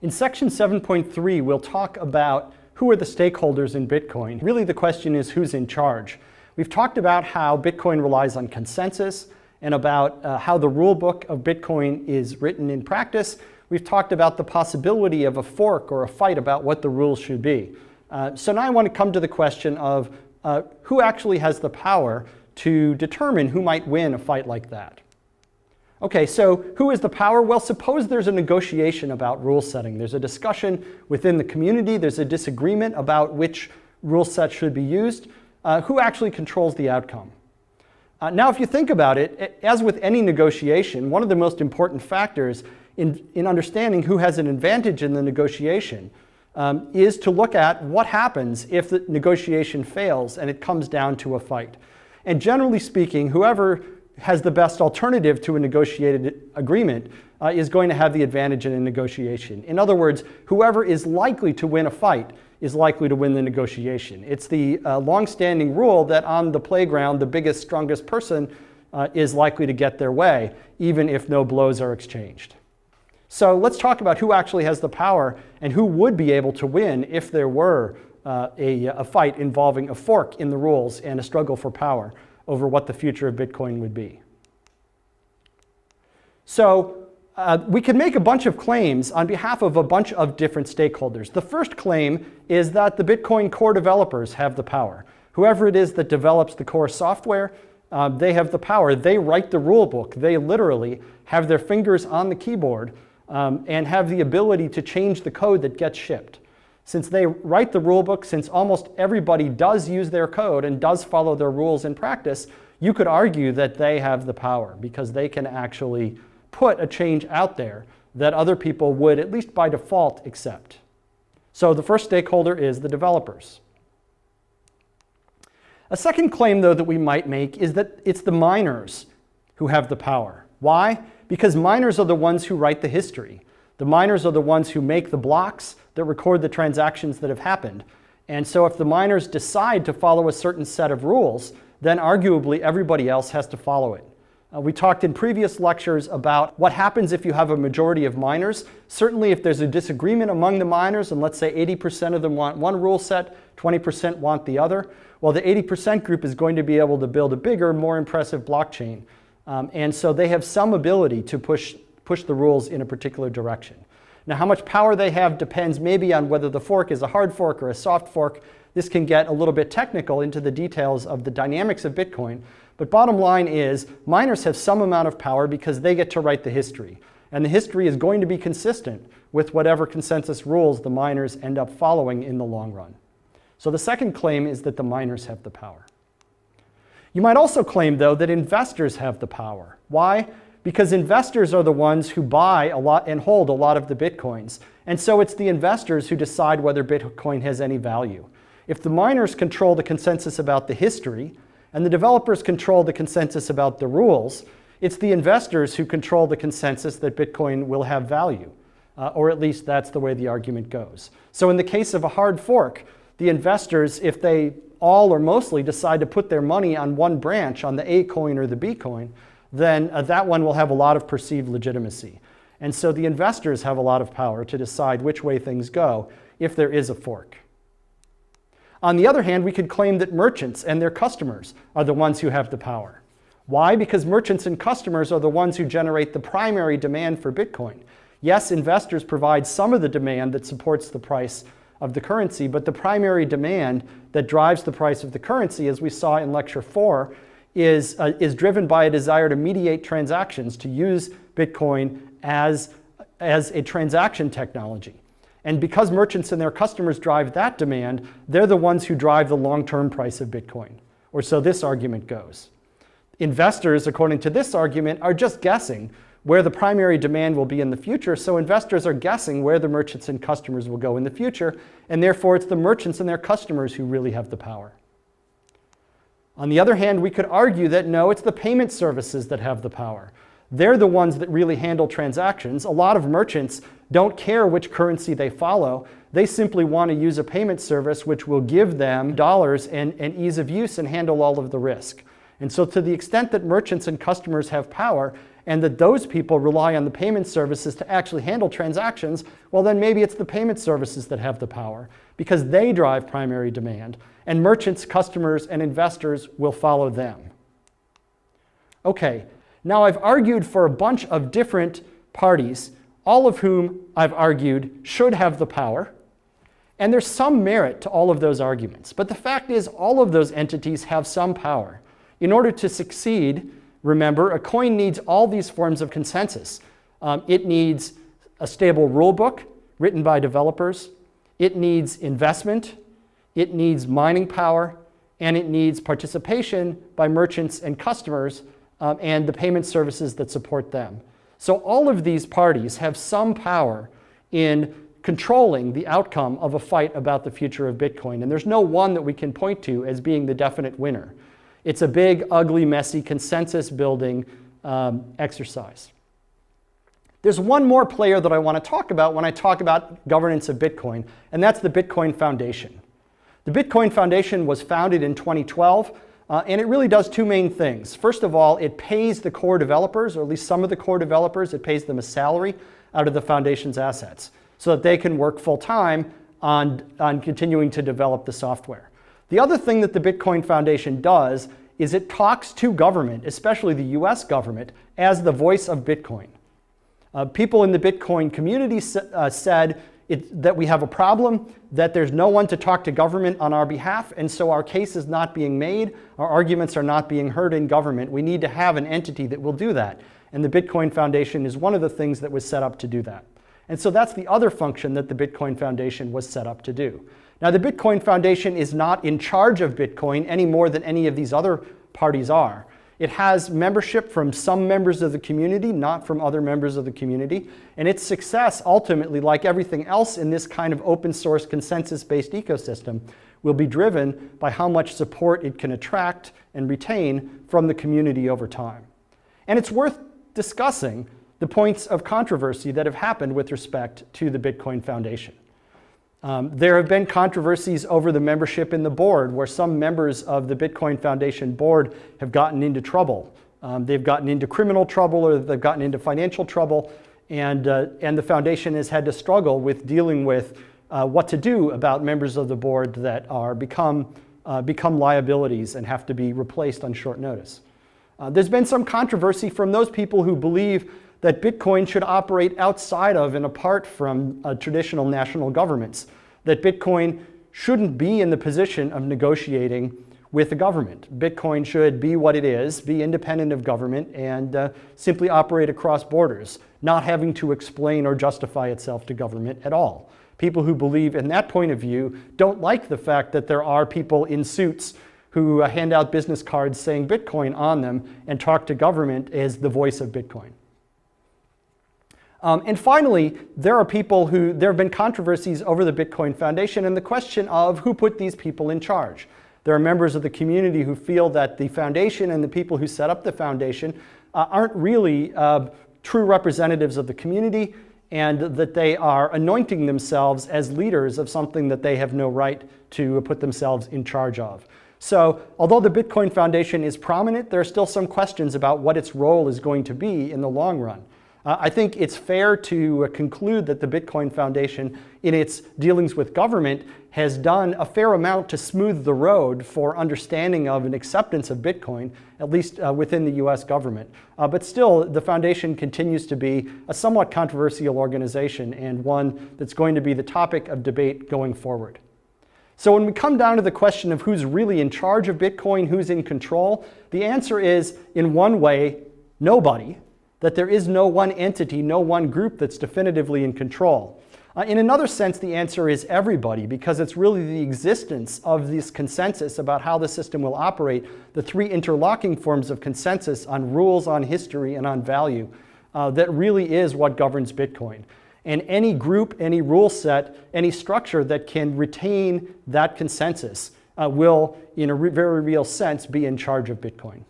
In section 7.3, we'll talk about who are the stakeholders in Bitcoin. Really, the question is who's in charge. We've talked about how Bitcoin relies on consensus and about how the rule book of Bitcoin is written in practice. We've talked about the possibility of a fork or a fight about what the rules should be. So now I want to come to the question of who actually has the power to determine who might win a fight like that. Okay, so who is the power? Well, suppose there's a negotiation about rule setting. There's a discussion within the community. There's a disagreement about which rule set should be used. Who actually controls the outcome? Now, if you think about it, as with any negotiation, one of the most important factors in understanding who has an advantage in the negotiation is to look at what happens if the negotiation fails and it comes down to a fight. And generally speaking, whoever has the best alternative to a negotiated agreement is going to have the advantage in a negotiation. In other words, whoever is likely to win a fight is likely to win the negotiation. It's the long-standing rule that on the playground, the biggest, strongest person is likely to get their way, even if no blows are exchanged. So let's talk about who actually has the power and who would be able to win if there were a fight involving a fork in the rules and a struggle for power over what the future of Bitcoin would be. So we can make a bunch of claims on behalf of a bunch of different stakeholders. The first claim is that the Bitcoin core developers have the power. Whoever it is that develops the core software, they have the power. They write the rule book. They literally have their fingers on the keyboard and have the ability to change the code that gets shipped. Since they write the rule book, since almost everybody does use their code and does follow their rules in practice, you could argue that they have the power because they can actually put a change out there that other people would, at least by default, accept. So the first stakeholder is the developers. A second claim, though, that we might make is that it's the miners who have the power. Why? Because miners are the ones who write the history. The miners are the ones who make the blocks that record the transactions that have happened. And so if the miners decide to follow a certain set of rules, then arguably everybody else has to follow it. We talked in previous lectures about what happens if you have a majority of miners. Certainly if there's a disagreement among the miners, and let's say 80% of them want one rule set, 20% want the other, well, the 80% group is going to be able to build a bigger, more impressive blockchain. And so they have some ability to push the rules in a particular direction. Now, how much power they have depends maybe on whether the fork is a hard fork or a soft fork. This can get a little bit technical into the details of the dynamics of Bitcoin. But bottom line is, miners have some amount of power because they get to write the history. And the history is going to be consistent with whatever consensus rules the miners end up following in the long run. So the second claim is that the miners have the power. You might also claim, though, that investors have the power. Why? Because investors are the ones who buy a lot and hold a lot of the Bitcoins. And so it's the investors who decide whether Bitcoin has any value. If the miners control the consensus about the history, and the developers control the consensus about the rules, it's the investors who control the consensus that Bitcoin will have value. Or at least that's the way the argument goes. So in the case of a hard fork, the investors, if they all or mostly decide to put their money on one branch, on the A coin or the B coin, then that one will have a lot of perceived legitimacy. And so the investors have a lot of power to decide which way things go if there is a fork. On the other hand, we could claim that merchants and their customers are the ones who have the power. Why? Because merchants and customers are the ones who generate the primary demand for Bitcoin. Yes, investors provide some of the demand that supports the price of the currency, but the primary demand that drives the price of the currency, as we saw in Lecture 4, is driven by a desire to mediate transactions, to use Bitcoin as a transaction technology. And because merchants and their customers drive that demand, they're the ones who drive the long-term price of Bitcoin. Or so this argument goes. Investors, according to this argument, are just guessing where the primary demand will be in the future. So investors are guessing where the merchants and customers will go in the future. And therefore, it's the merchants and their customers who really have the power. On the other hand, we could argue that no, it's the payment services that have the power. They're the ones that really handle transactions. A lot of merchants don't care which currency they follow. They simply want to use a payment service which will give them dollars and ease of use and handle all of the risk. And so to the extent that merchants and customers have power, and that those people rely on the payment services to actually handle transactions, well, then maybe it's the payment services that have the power because they drive primary demand, and merchants, customers, and investors will follow them. Okay, now I've argued for a bunch of different parties, all of whom I've argued should have the power, and there's some merit to all of those arguments. But the fact is, all of those entities have some power. In order to succeed, remember, a coin needs all these forms of consensus. It needs a stable rule book written by developers. It needs investment. It needs mining power. And it needs participation by merchants and customers and the payment services that support them. So all of these parties have some power in controlling the outcome of a fight about the future of Bitcoin. And there's no one that we can point to as being the definite winner. It's a big, ugly, messy, consensus-building exercise. There's one more player that I want to talk about when I talk about governance of Bitcoin, and that's the Bitcoin Foundation. The Bitcoin Foundation was founded in 2012, and it really does two main things. First of all, it pays the core developers, or at least some of the core developers, it pays them a salary out of the foundation's assets so that they can work full-time on continuing to develop the software. The other thing that the Bitcoin Foundation does is it talks to government, especially the US government, as the voice of Bitcoin. People in the Bitcoin community said that we have a problem, that there's no one to talk to government on our behalf, and so our case is not being made, our arguments are not being heard in government. We need to have an entity that will do that. And the Bitcoin Foundation is one of the things that was set up to do that. And so that's the other function that the Bitcoin Foundation was set up to do. Now, the Bitcoin Foundation is not in charge of Bitcoin any more than any of these other parties are. It has membership from some members of the community, not from other members of the community. And its success, ultimately, like everything else in this kind of open source, consensus-based ecosystem, will be driven by how much support it can attract and retain from the community over time. And it's worth discussing the points of controversy that have happened with respect to the Bitcoin Foundation. There have been controversies over the membership in the board, where some members of the Bitcoin Foundation board have gotten into trouble. They've gotten into criminal trouble, or they've gotten into financial trouble, and the foundation has had to struggle with dealing with what to do about members of the board that are become liabilities and have to be replaced on short notice. There's been some controversy from those people who believe that Bitcoin should operate outside of and apart from traditional national governments, that Bitcoin shouldn't be in the position of negotiating with the government. Bitcoin should be what it is, be independent of government, and simply operate across borders, not having to explain or justify itself to government at all. People who believe in that point of view don't like the fact that there are people in suits who hand out business cards saying Bitcoin on them and talk to government as the voice of Bitcoin. And finally, there have been controversies over the Bitcoin Foundation and the question of who put these people in charge. There are members of the community who feel that the foundation and the people who set up the foundation aren't really true representatives of the community, and that they are anointing themselves as leaders of something that they have no right to put themselves in charge of. So, although the Bitcoin Foundation is prominent, there are still some questions about what its role is going to be in the long run. I think it's fair to conclude that the Bitcoin Foundation, in its dealings with government, has done a fair amount to smooth the road for understanding of and acceptance of Bitcoin, at least within the US government. But still, the foundation continues to be a somewhat controversial organization, and one that's going to be the topic of debate going forward. So when we come down to the question of who's really in charge of Bitcoin, who's in control, the answer is, in one way, nobody. That there is no one entity, no one group that's definitively in control. In another sense, the answer is everybody, because it's really the existence of this consensus about how the system will operate, the three interlocking forms of consensus on rules, on history, and on value, that really is what governs Bitcoin. And any group, any rule set, any structure that can retain that consensus will, in a very real sense, be in charge of Bitcoin.